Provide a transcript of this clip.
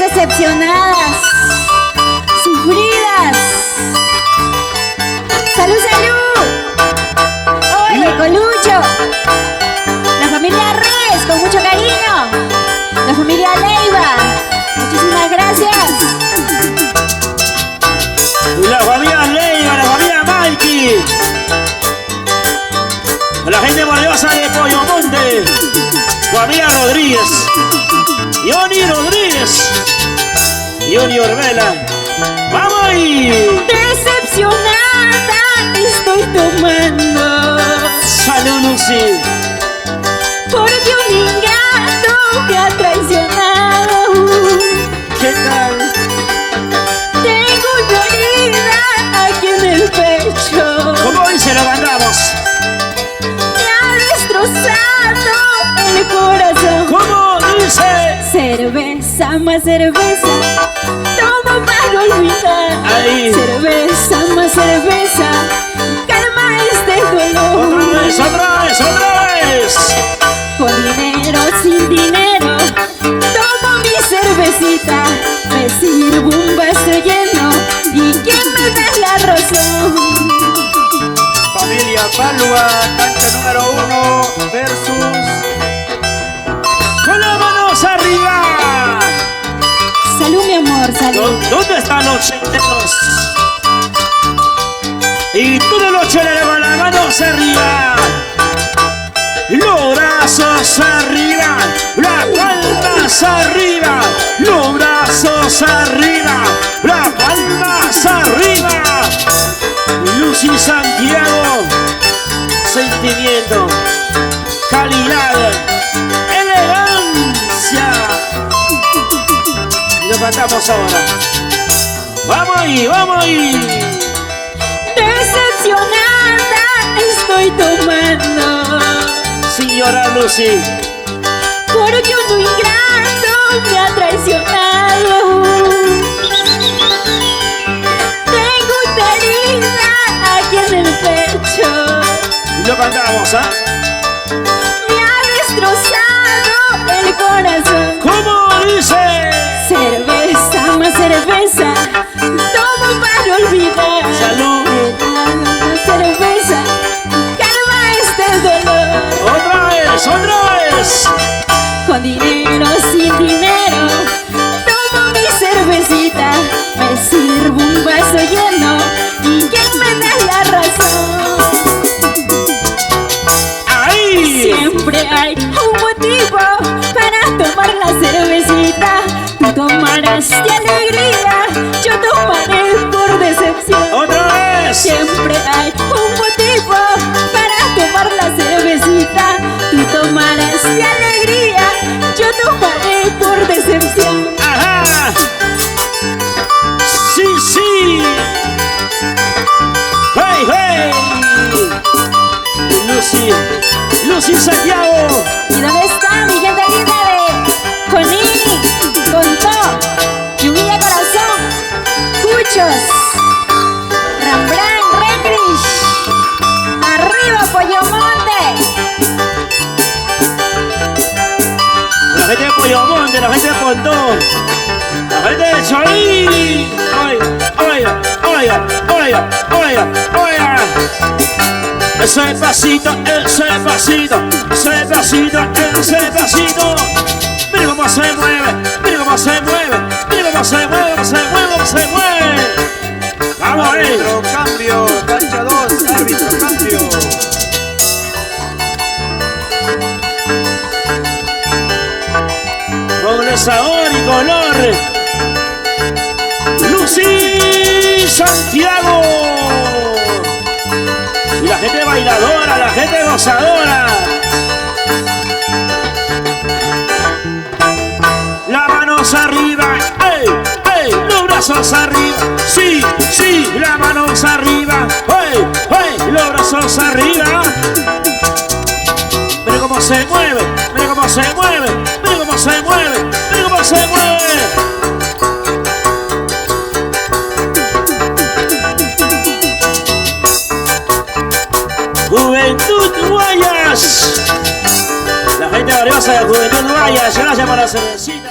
decepcionadas, sufridas. ¡Salud, salud! ¡Oye, Colucho! La familia Reyes, con mucho cariño. La familia Leiva, muchísimas gracias. La familia Leiva, la familia Mikey. La gente maravillosa de Pollo Monte. Familia Rodríguez. Johnny Rodríguez. Johnny Orbela. ¡Vamos ahí! Decepcionada estoy tomando. Salud, Lucy. Porque un ingrato me ha traicionado. ¿Qué tal? Tengo una herida aquí en el pecho. ¿Cómo dice? Lo mandamos. Me ha destrozado el corazón. ¿Cómo dice? Cerveza más cerveza, tomo para olvidar. Ahí. Cerveza más cerveza, calma este dolor. Otra vez, otra vez, otra vez. Con dinero, sin dinero, tomo mi cervecita. Me sirvo un vaso lleno y ¿quién me da la razón? Familia Palua, cancha número 1 versus... ¡Con las manos arriba! Salud, mi amor, salud. ¿Dónde están los chenteros? Y todos los cheleros con las manos arriba. Los brazos arriba. Las palmas arriba. Los brazos arriba. Las palmas arriba. Lucy Santiago. Sentimiento. Calidad. Elegancia. Y lo cantamos ahora. Vamos ahí, vamos ahí. Decepcionada estoy tomando. Señora Lucy. Porque un ingrato me ha traicionado. Tengo una herida aquí en el pecho. Y lo cantamos, ¿ah? Me ha destrozado el corazón. ¿Cómo dice? Cerveza más cerveza, tomo para olvidar. Salud. Cerveza, calma este dolor. Otra vez. Con dinero, sin dinero, tomo mi cervecita. Me sirvo un vaso lleno y ¿quién me da la razón? Ahí. Siempre hay un motivo para tomar la cervecita. Tú tomarás de alegría, yo tomaré por decepción. Otra vez. Siempre hay un motivo para tomar la cervecita. Tú tomarás de alegría, yo tomaré por decepción. Ajá. Sí, sí. Hey, hey. Lucy Santiago. ¿Y dónde está mi gente linda de Conini, Contó, Lluvia Corazón, Cuchos, Rambran, Recris, arriba Pollo Monte? La gente de Pollo Monte, la gente de Pontón. La gente de Cholí. Oiga. Ese pasito. Mira cómo se mueve. Vamos ahí. Árbitro, cambio. Cancha 2, árbitro, cambio. Con sabor y color. Lucy Santiago. Y la gente bailadora, la gente gozadora. Las manos arriba, ey, los brazos arriba. Sí, las manos arriba, ey, los brazos arriba. Mira cómo se mueve. Juventud Guayas. La gente valiosa de Juventud Guayas, gracias por la cervecita.